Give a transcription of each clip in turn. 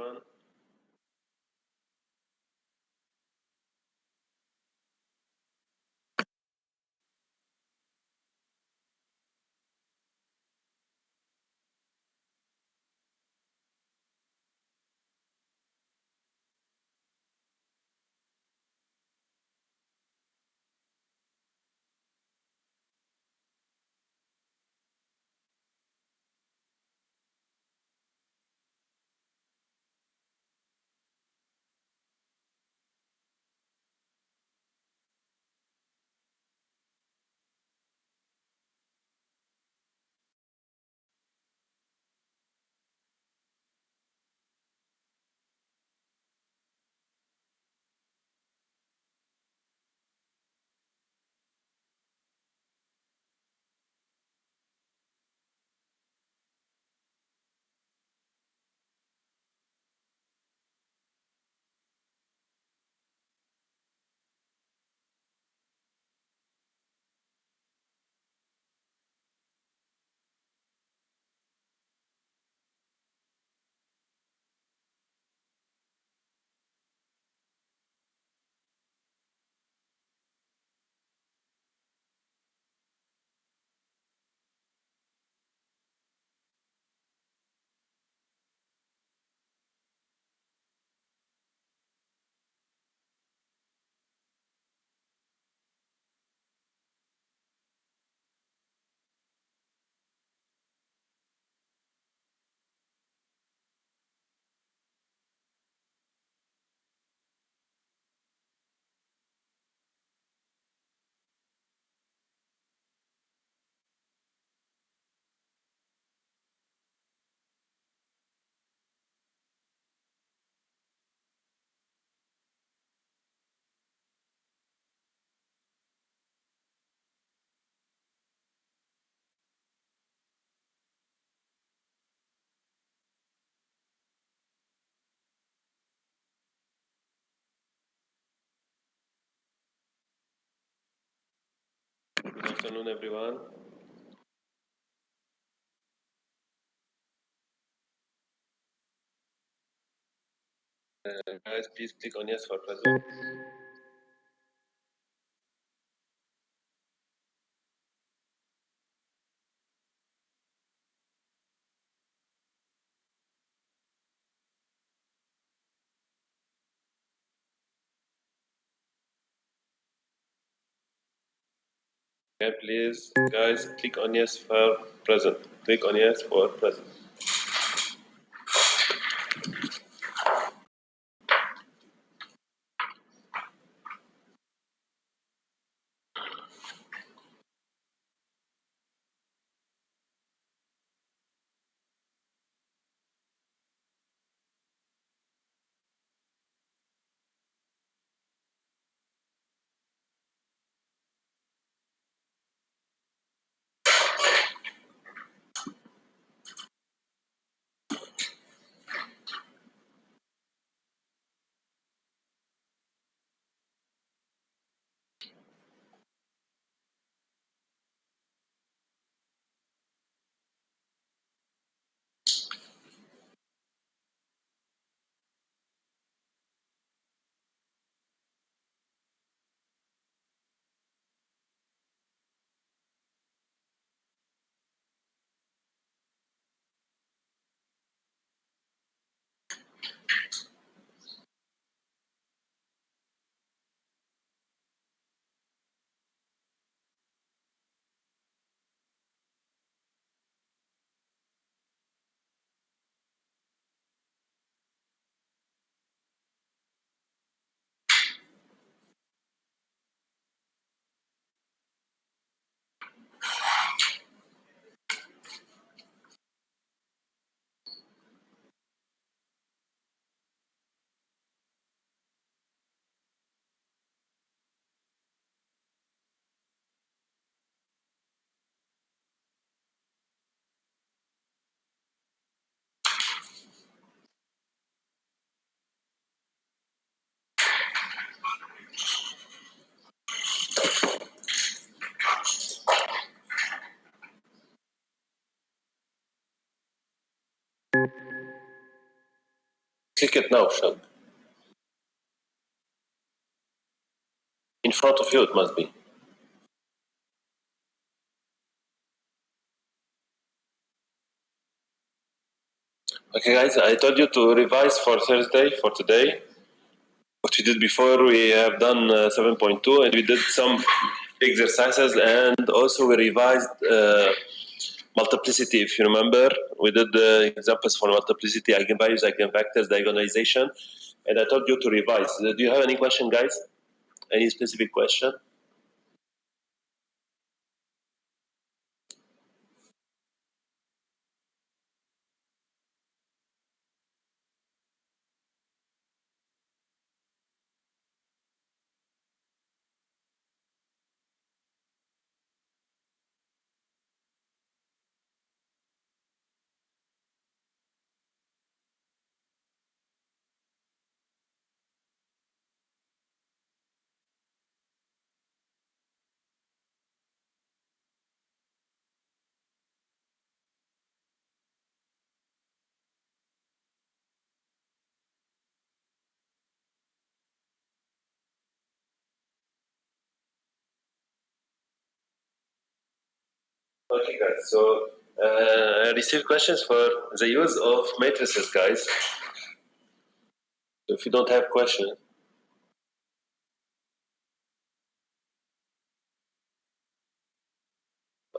everyone. Good afternoon, everyone. Guys, please click on yes for present. Okay, please, guys, click on yes for present. Click on yes for present. Click it now, Shad. In front of you, it must be. Okay, guys, I told you to revise for Thursday, for today. What we did before, we have done 7.2 and we did some exercises, and also we revised multiplicity. If you remember, we did the examples for multiplicity, eigenvalues, eigenvectors, diagonalization, and I told you to revise. Do you have any question, guys? Any specific question? Okay, guys. So I received questions for the use of matrices, guys. If you don't have questions,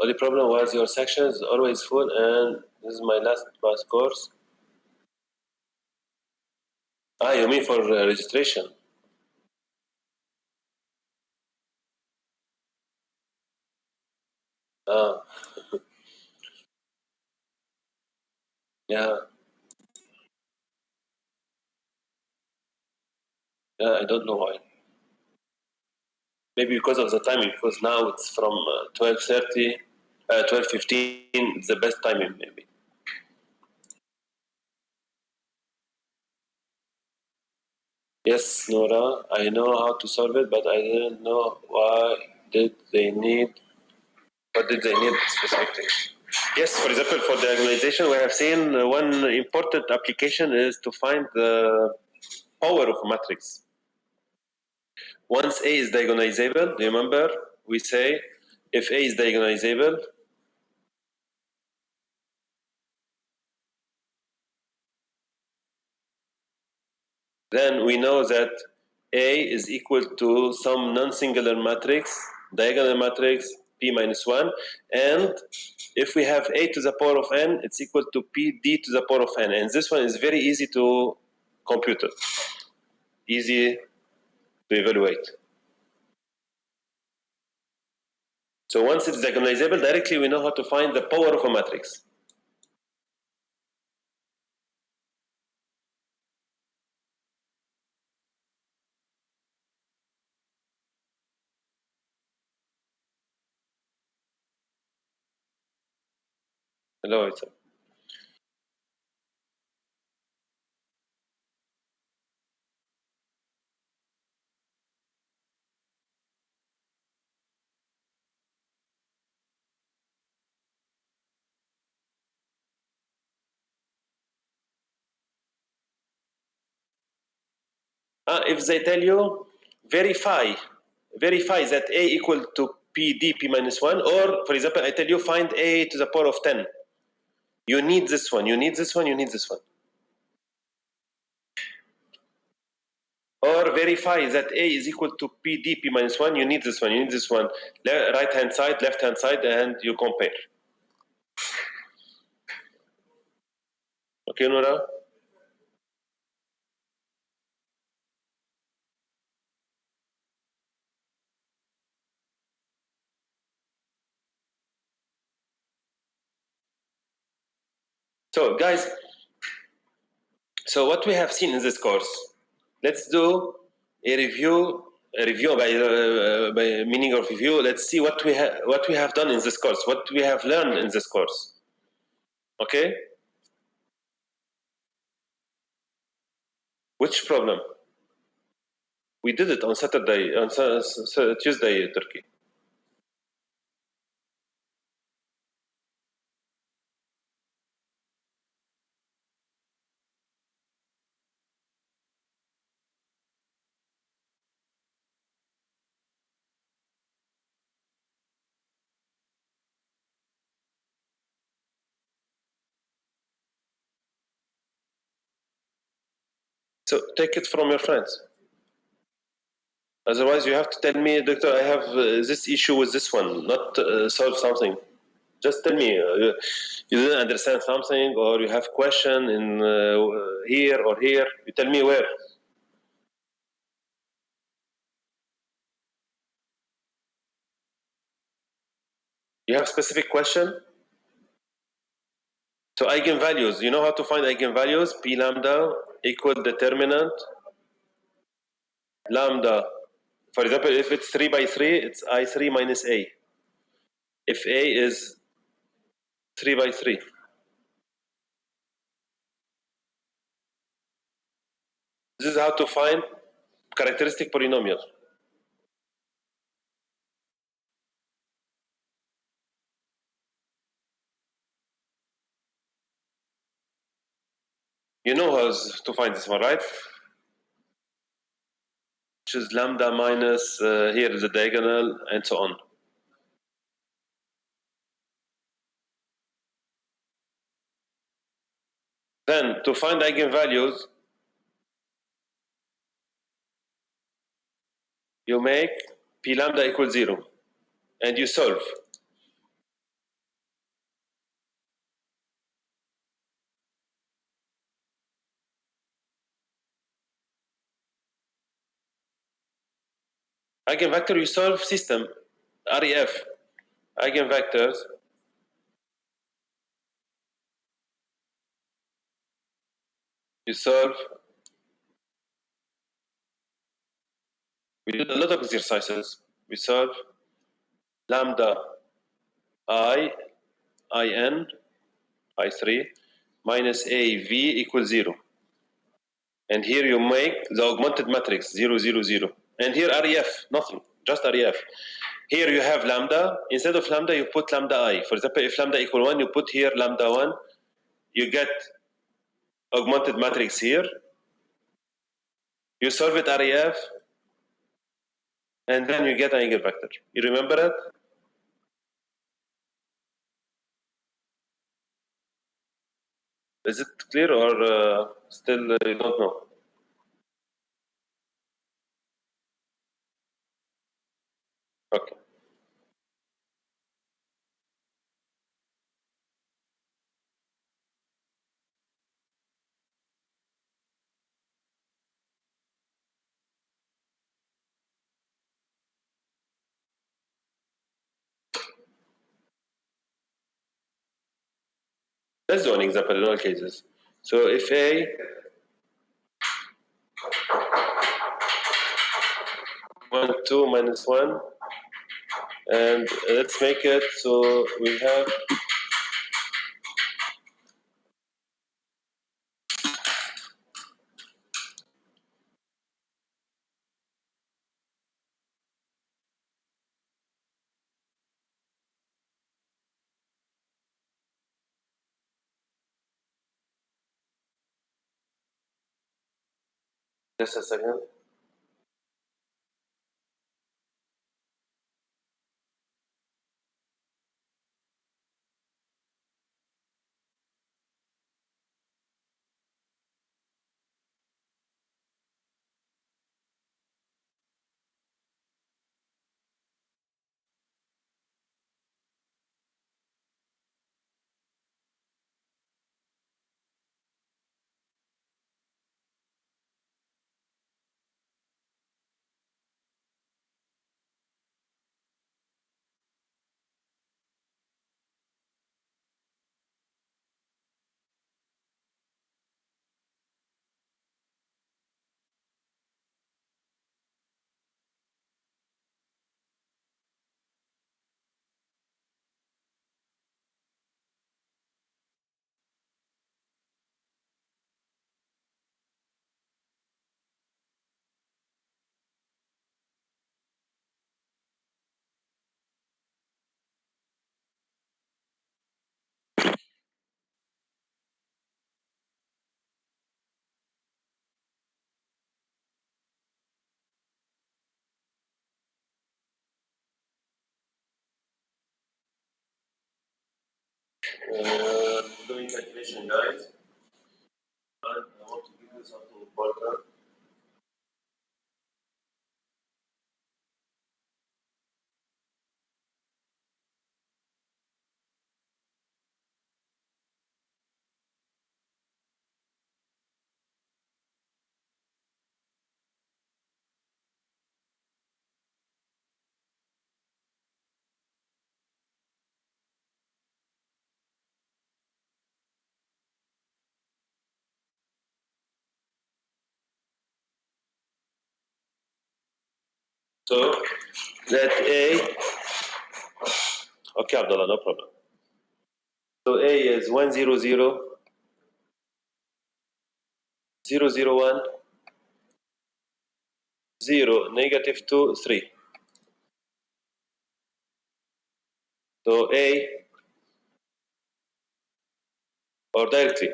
only problem was your section is always full, and this is my last math course. Ah, you mean for registration? Ah, yeah, yeah. I don't know why. Maybe because of the timing. Because now it's from 12:30, 12:15. It's the best timing, maybe. Yes, Nora. I know how to solve it, but I didn't know why did they need. What did they need specifically? Yes, for example, for diagonalization, we have seen one important application is to find the power of a matrix. Once A is diagonalizable, remember we say if A is diagonalizable, then we know that A is equal to some non-singular matrix, diagonal matrix P minus 1, and if we have A to the power of n, it's equal to PD to the power of n, and this one is very easy to compute it, easy to evaluate. So once it's diagonalizable, directly we know how to find the power of a matrix. Hello, it's if they tell you verify that A equal to PD P minus 1, or for example, I tell you find A to the power of 10. You need this one, you need this one, you need this one. Or verify that A is equal to PD P minus 1, you need this one, you need this one. Right hand side, left hand side, and you compare. Okay, Nora? So, guys, so what we have seen in this course, let's do a review. A review by meaning of review. Let's see what we have done in this course, what we have learned in this course. Okay. Which problem? We did it on Saturday, on Tuesday, Turkey. So take it from your friends. Otherwise, you have to tell me, doctor, I have this issue with this one, not solve something. Just tell me you didn't understand something, or you have question in here or here. You tell me where. You have specific question. So eigenvalues, you know how to find eigenvalues? P lambda equal determinant lambda. For example, if it's 3 by 3, it's I3 minus A. If A is 3 by 3. This is how to find characteristic polynomial. You know how to find this one, right? Which is lambda minus, here is the diagonal, and so on. Then, to find eigenvalues, you make P lambda equals 0, and you solve. Eigenvector, you solve system, REF. Eigenvectors, you solve. We did a lot of exercises. We solve lambda in I3 minus AV equals 0. And here you make the augmented matrix 0, 0, 0. And here REF, nothing, just REF. Here you have lambda. Instead of lambda, you put lambda I. For example, if lambda equal 1, you put here lambda 1. You get augmented matrix here. You solve it REF. And then you get an eigenvector. You remember it? Is it clear or still you don't know? Okay. Let's do an example in all cases. So if A 1, 2 minus 1, and let's make it so we have just a second. Doing calculation, guys. But I want to give you something important. So let A, okay, Abdullah, no problem. So A is 100, 001, 0, -2, 3. So A, or directly,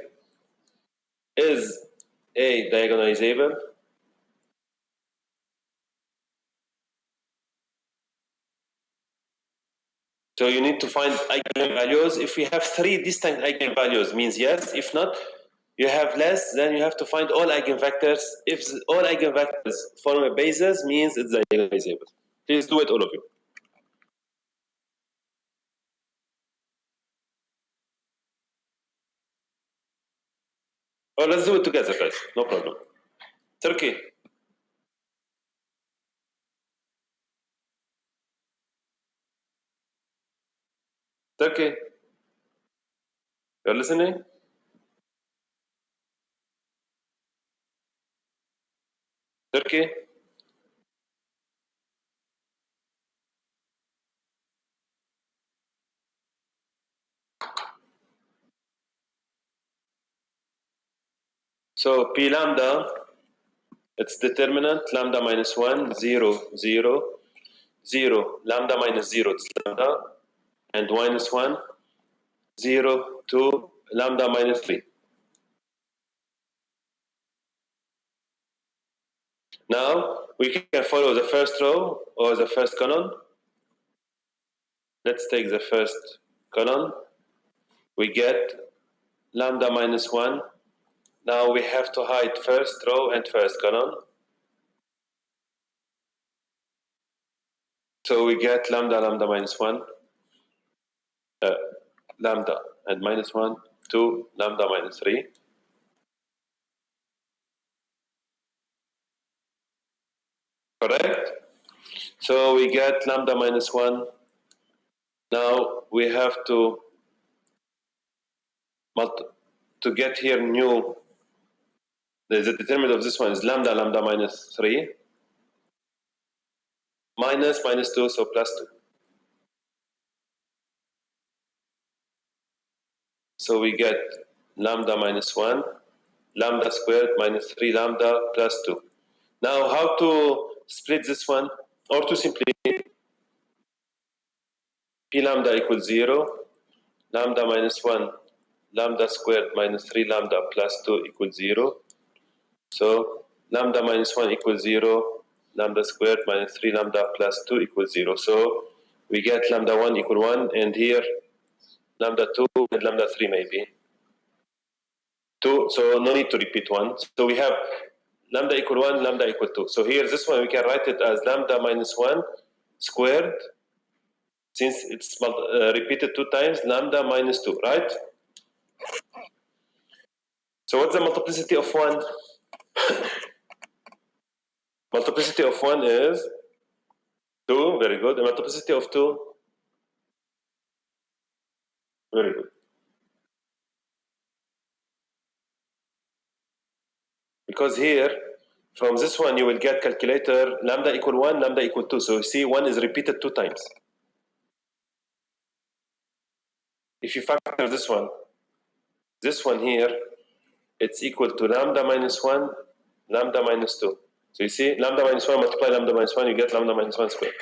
is A diagonalizable? So you need to find eigenvalues. If we have 3 distinct eigenvalues, means yes. If not, you have less, then you have to find all eigenvectors. If all eigenvectors form a basis, means it's diagonalizable. Please do it, all of you. Or let's do it together, guys. No problem. Turkey. Turkey. You're listening? Turkey. So P lambda, its determinant, lambda minus 1, 0, 0, 0, lambda minus 0, it's lambda, and minus 1, 0, 2, lambda minus 3. Now we can follow the first row or the first column. Let's take the first column. We get lambda minus 1. Now we have to hide first row and first column. So we get lambda, lambda minus 1, lambda and minus 1, 2, lambda minus 3. Correct? So we get lambda minus 1. Now we have to get here new. The determinant of this one is lambda, lambda minus 3. Minus, minus 2, so plus 2. So we get lambda minus 1, lambda squared minus 3 lambda plus 2. Now how to split this one? Or to simply p lambda equals 0, lambda minus 1, lambda squared minus 3 lambda plus 2 equals 0. So lambda minus 1 equals 0, lambda squared minus 3 lambda plus 2 equals 0. So we get lambda 1 equal 1, and here lambda 2 and lambda 3 maybe. 2, so no need to repeat 1. So we have lambda equal 1, lambda equal 2. So here, this one, we can write it as lambda minus 1 squared, since it's repeated 2 times, lambda minus 2, right? So what's the multiplicity of 1? Multiplicity of 1 is 2, very good. The multiplicity of 2, very good. Because here, from this one, you will get calculator lambda equal 1, lambda equal 2. So you see, 1 is repeated 2 times. If you factor this one here, it's equal to lambda minus 1, lambda minus 2. So you see, lambda minus 1 multiply lambda minus 1, you get lambda minus 1 squared.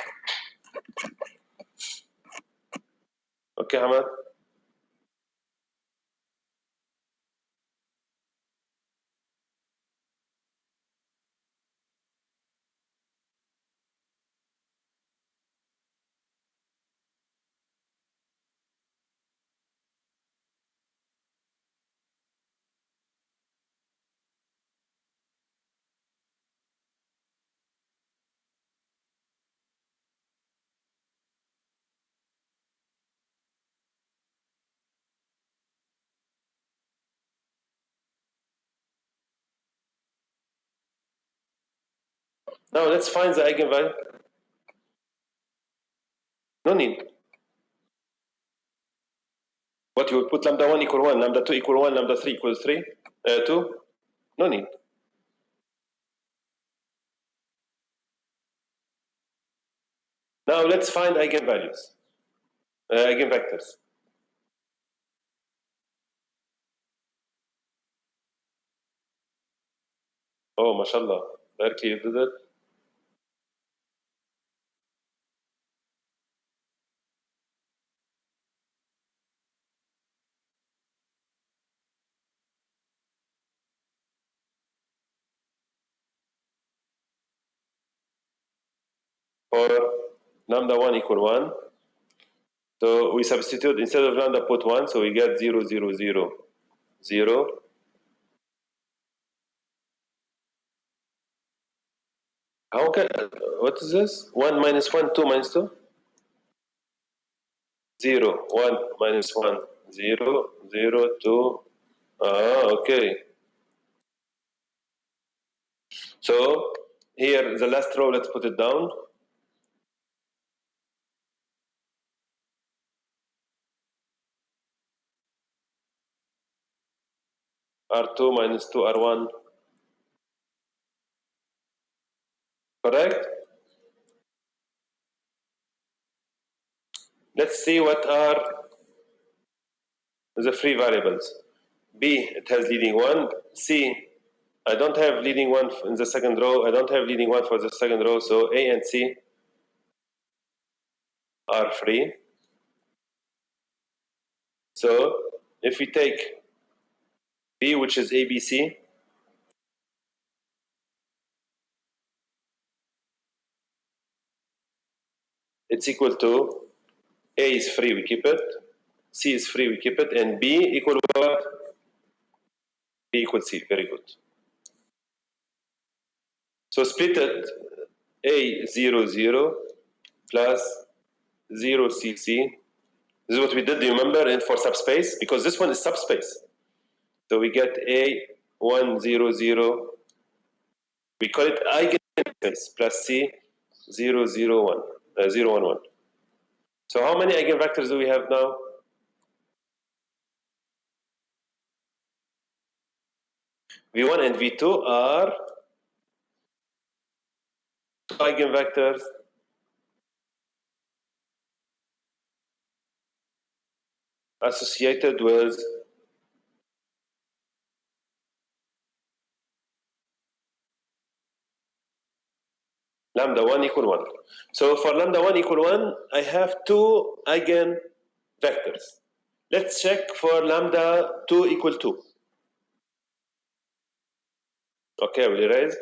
Okay, Hamad? Now let's find the eigenvalue. No need. What you will put lambda 1 equal 1, lambda 2 equal 1, lambda 3 equals 3, 2? No need. Now let's find eigenvalues, eigenvectors. Oh, mashallah. Directly you did it. For lambda 1 equal 1. So we substitute, instead of lambda, put 1, so we get 0, 0, 0, 0. How can, what is this? 1 minus 1, 2 minus 2? 0, 1 minus 1, 0, 0, 2. Okay. So here, the last row, let's put it down. R2 minus 2, R1. Correct? Let's see what are the free variables. B, it has leading 1. C, I don't have leading 1 in the second row. I don't have leading 1 for the second row. So A and C are free. So if we take B, which is ABC, it's equal to A is free, we keep it. C is free, we keep it. And B equal what? B equals C. Very good. So split it. A 0, 0 plus 0 CC. This is what we did, do you remember, and for subspace? Because this one is subspace. So we get A 1, 0, 0. We call it eigenspace plus C 0, 0, 1, 0, 1, 1. So how many eigenvectors do we have now? V1 and V2 are two eigenvectors associated with lambda 1 equal 1. So for lambda 1 equal 1, I have two eigenvectors. Let's check for lambda 2 equal 2. Okay, I will erase.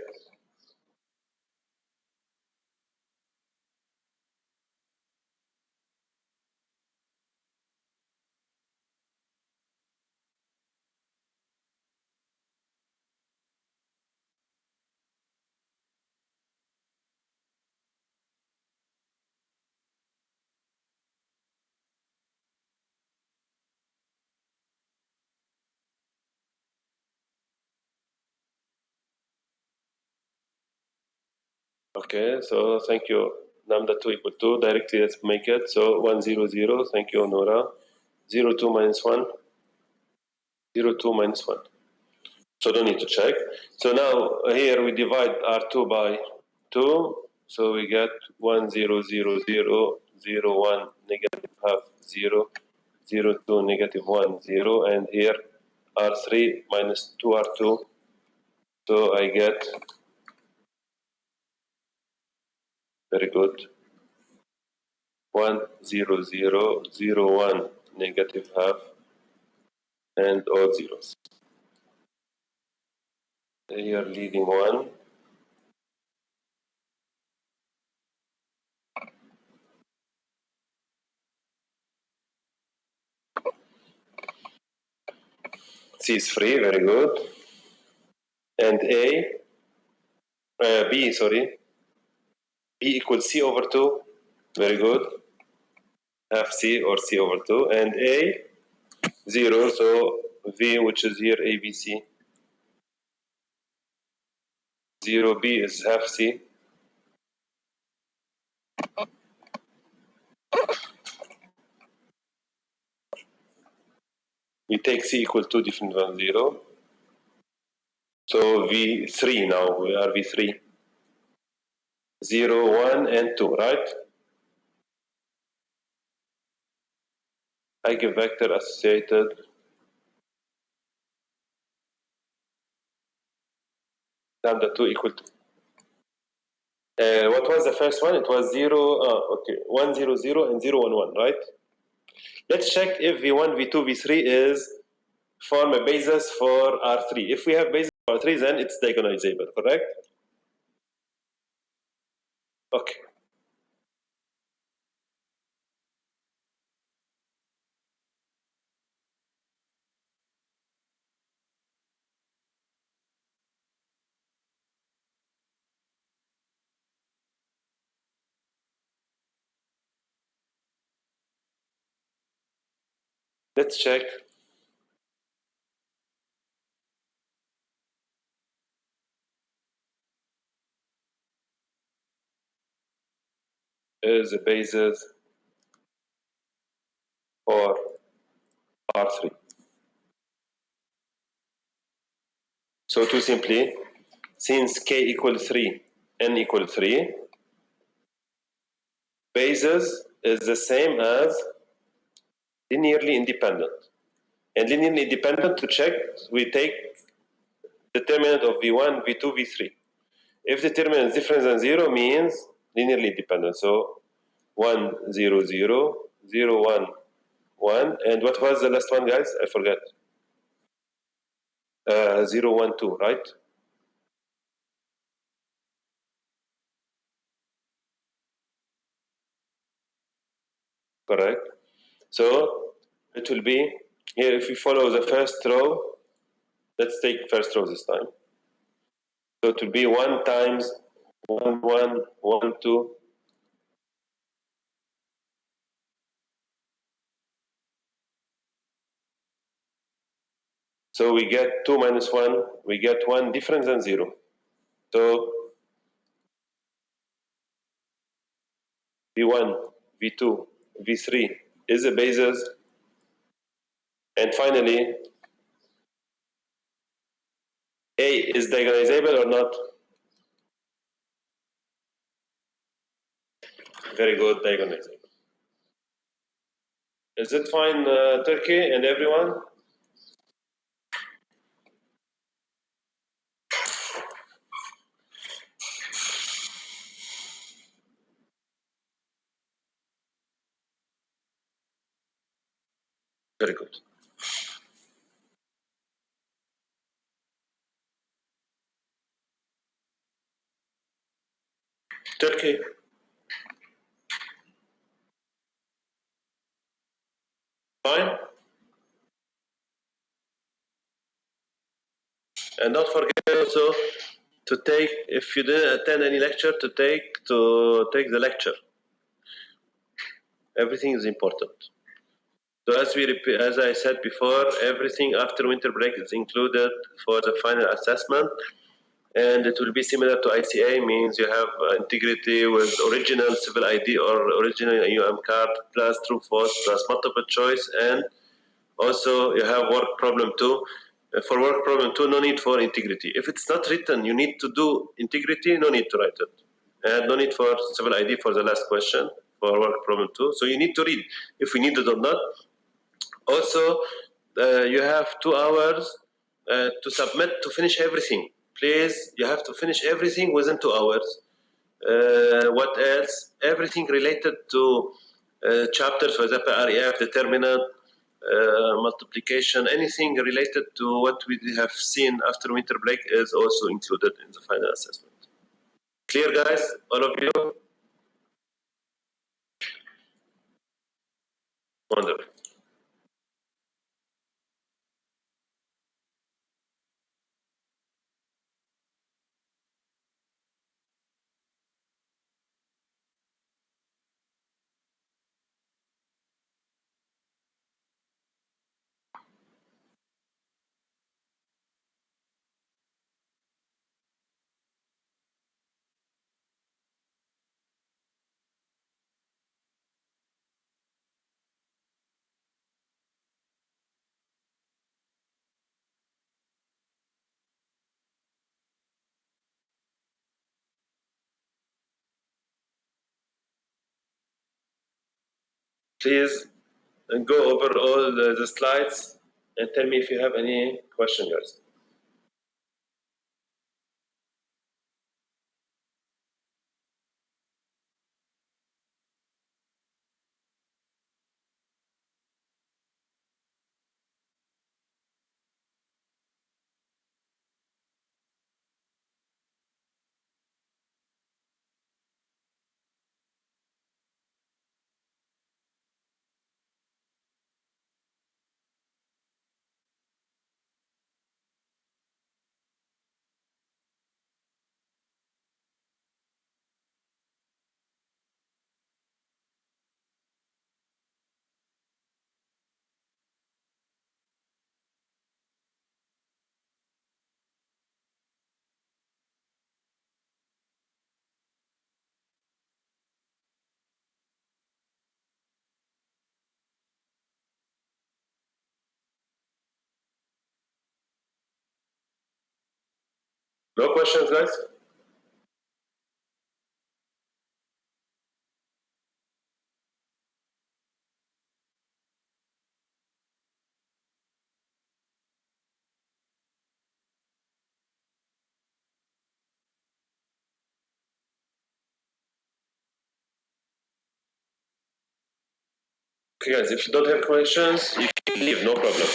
Okay, so thank you. Lambda 2 equal 2. Directly, let's make it. So 1, 0, 0. Thank you, Nora. 0, 2 minus 1. 0, 2 minus 1. So don't need to check. So now here we divide R2 by 2. So we get 1, 0, 0, 0, 0, 1, negative half, 0, 0, 2, negative 1, 0. And here R3 minus 2R2. So I get, very good, 1, 0, 0, 0, 1, negative half, and all zeros. Here leading 1. C is free, very good. And B, sorry, B equals C over 2, very good. Half C or C over 2. And A, 0, so V, which is here ABC. 0B is half C. We take c equal to different than 0. So V3 now, we are V3. 0, 1, and 2, right? Eigenvector associated lambda 2 equal to. What was the first one? It was 0, okay, 1, 0, 0, and 0, 1, 1, right? Let's check if V1, V2, V3 is form a basis for R3. If we have basis for R3, then it's diagonalizable, correct? Okay. Let's check. Is a basis for R3. So to simply, since k equals 3, n equals 3, basis is the same as linearly independent. And linearly independent, to check, we take determinant of V1, V2, V3. If determinant is different than 0, means linearly independent. So 1, 0, 0, 0, 1, 1. And what was the last one, guys? I forgot. 0, 1, 2, right? Correct. So it will be, here if we follow the first row, let's take first row this time. So it will be 1 times 1, 1, 1, 2. So we get 2 minus 1, we get 1 different than 0. So V1, V2, V3 is a basis. And finally, A is diagonalizable or not? Very good, diagonalizable. Is it fine, Turkey and everyone? Very good. Turkey. Fine. And don't forget also to take, if you didn't attend any lecture, to take the lecture. Everything is important. So as I said before, everything after winter break is included for the final assessment, and it will be similar to ICA, means you have integrity with original civil ID or original UM card plus true false plus multiple choice, and also you have work problem too. For work problem two, no need for integrity. If it's not written, you need to do integrity, no need to write it. And no need for civil ID for the last question for work problem two. So you need to read if we need it or not. Also, you have 2 hours to submit to finish everything. Please, you have to finish everything within 2 hours. What else? Everything related to chapters, for example, REF, determinant, multiplication, anything related to what we have seen after winter break is also included in the final assessment. Clear, guys? All of you? Wonderful. Please go over all the slides and tell me if you have any question, guys. No questions, guys? Okay, guys, if you don't have questions, you can leave, no problem.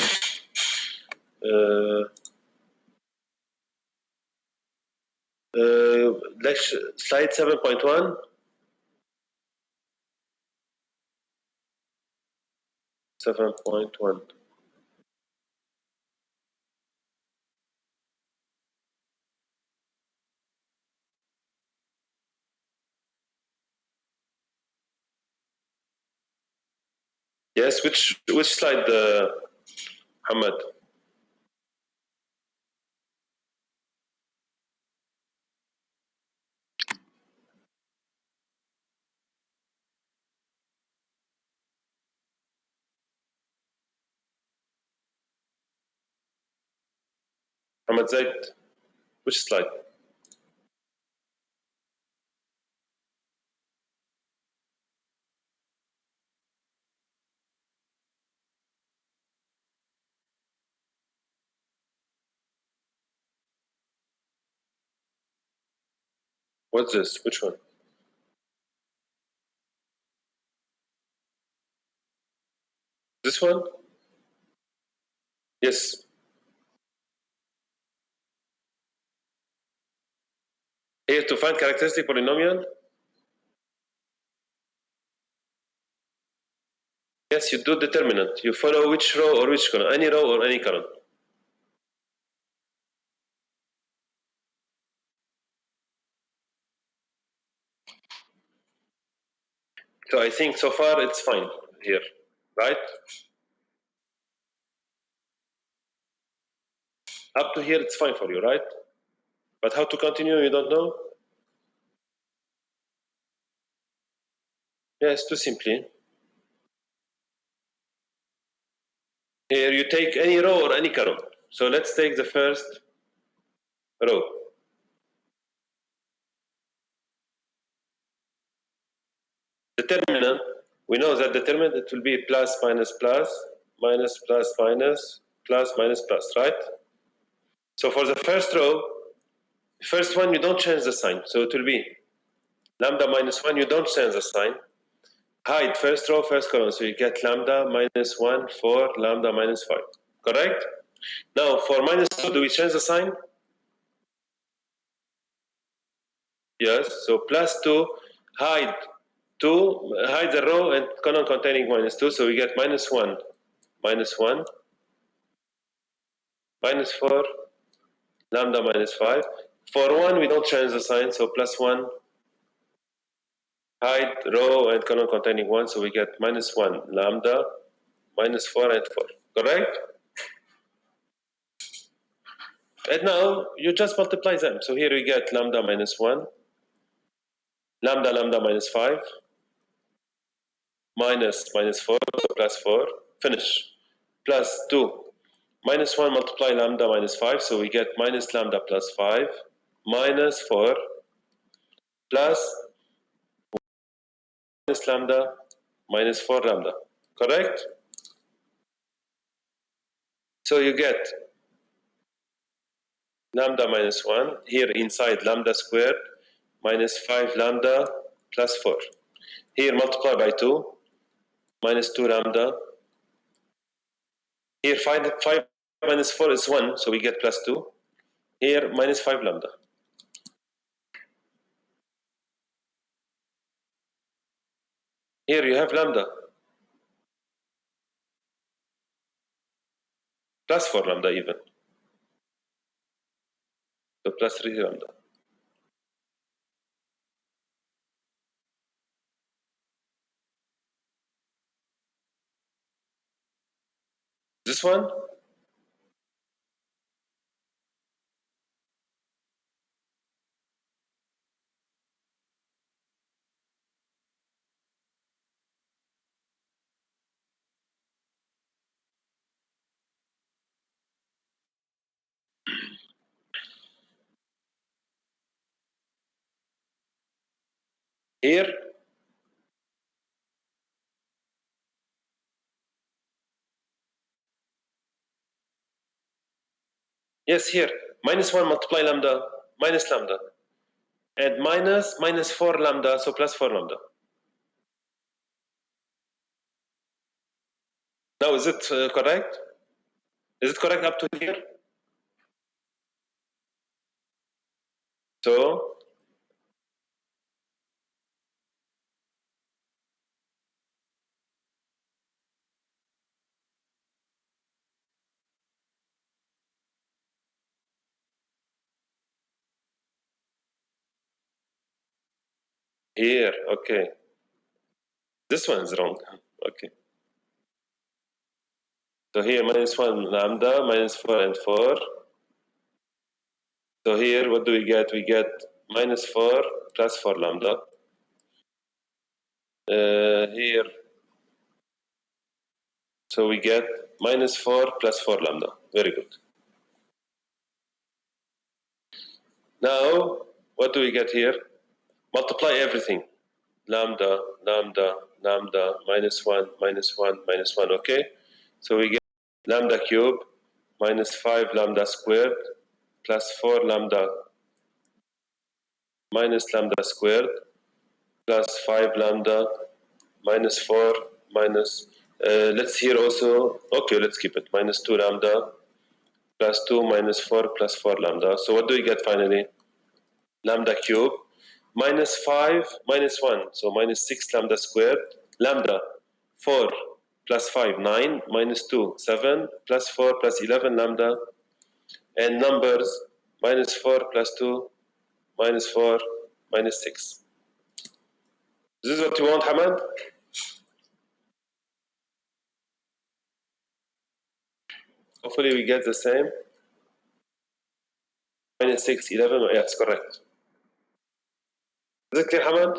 Slide 7.1. 7.1. Yes, which slide, Muhammad? Muhammad Zaid, which slide? What's this? Which one? This one? Yes. Here to find characteristic polynomial? Yes, you do determinant. You follow which row or which column, any row or any column. So I think so far it's fine here, right? Up to here it's fine for you, right? But how to continue, you don't know? Yes, too simply. Here you take any row or any column. So let's take the first row. Determinant, we know that determinant it will be plus minus plus, minus plus minus, plus minus plus, right? So for the first row, first one you don't change the sign. So it will be lambda minus 1, you don't change the sign. Hide first row, first column. So you get lambda minus 1 for lambda minus 5. Correct? Now for minus 2, do we change the sign? Yes. So plus 2, hide 2, hide the row and column containing minus 2. So we get minus 1, minus 1, minus 4, lambda minus 5. For 1, we don't change the sign. So plus 1, hide row and column containing 1. So we get minus 1, lambda, minus 4 and 4. Correct? And now you just multiply them. So here we get lambda minus 1, lambda minus 5, minus 4, so plus 4, finish. Plus 2, minus 1 multiply lambda minus 5, so we get minus lambda plus 5, minus 4, plus minus lambda minus 4 lambda, correct? So you get lambda minus 1, here inside lambda squared, minus 5 lambda plus 4. Here multiply by 2, minus 2 lambda. Here 5 minus 4 is 1, so we get plus 2. Here minus 5 lambda. Here you have lambda. Plus 4 lambda even. So plus 3 lambda. This one? Here? Yes, here. Minus 1 multiply lambda, minus lambda. And minus 4 lambda, so plus 4 lambda. Now, is it correct? Is it correct up to here? So, here, okay. This one is wrong. Okay. So here minus 1 lambda, minus 4 and 4. So here, what do we get? We get minus 4 plus 4 lambda. Here, so we get minus 4 plus 4 lambda. Very good. Now, what do we get here? Multiply everything. Lambda, lambda, lambda, minus 1, minus 1, minus 1, okay? So we get lambda cube minus 5 lambda squared plus 4 lambda minus lambda squared plus 5 lambda minus 4 minus, let's here also, okay, let's keep it, minus 2 lambda plus 2 minus 4 plus 4 lambda. So what do we get finally? Lambda cube minus 5 minus 1, so minus 6 lambda squared, lambda 4 plus 5, 9, minus 2, 7, plus 4 plus 11 lambda, and numbers minus 4 plus 2, minus 4, minus 6. This is what you want, Hamad? Hopefully we get the same. Minus 6, 11, yes, correct. Is it clear, Hamad?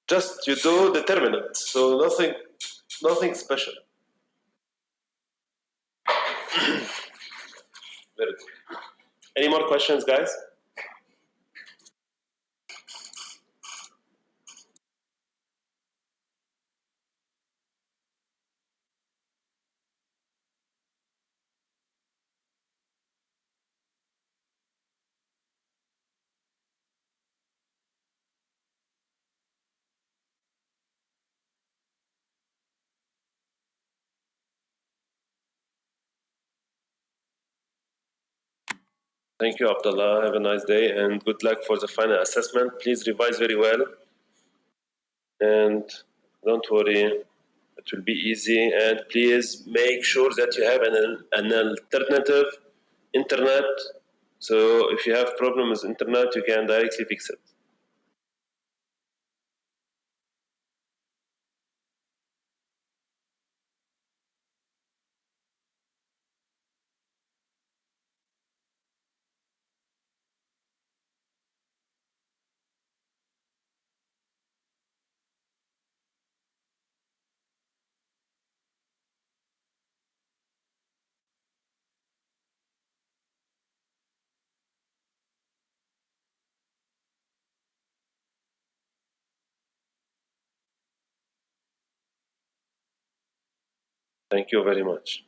Just you do determinant, so nothing special. Very good. Any more questions, guys? Thank you, Abdullah. Have a nice day and good luck for the final assessment. Please revise very well and don't worry, it will be easy. And please make sure that you have an alternative internet. So if you have problems with internet, you can directly fix it. Thank you very much.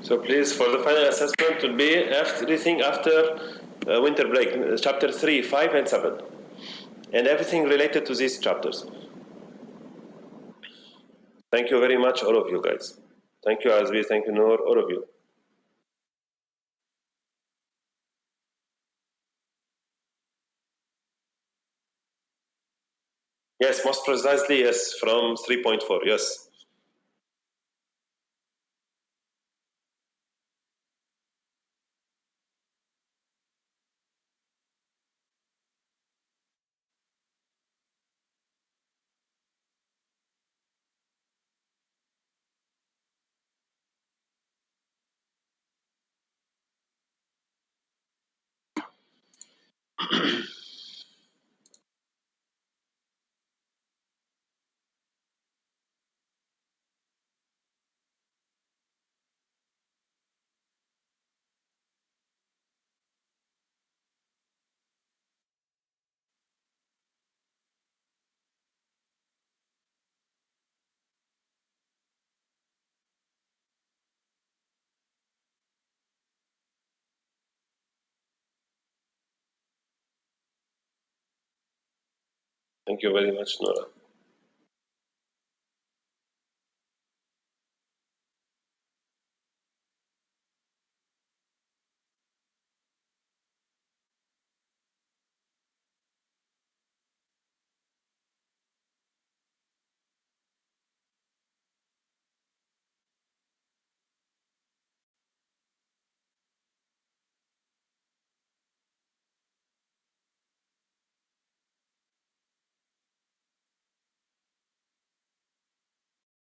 So please, for the final assessment, will be everything after winter break, chapter 3, 5, and 7, and everything related to these chapters. Thank you very much, all of you guys. Thank you, Azvi. Thank you, Noor, all of you. Yes, most precisely, yes, from 3.4, yes. Thank you very much, Nora.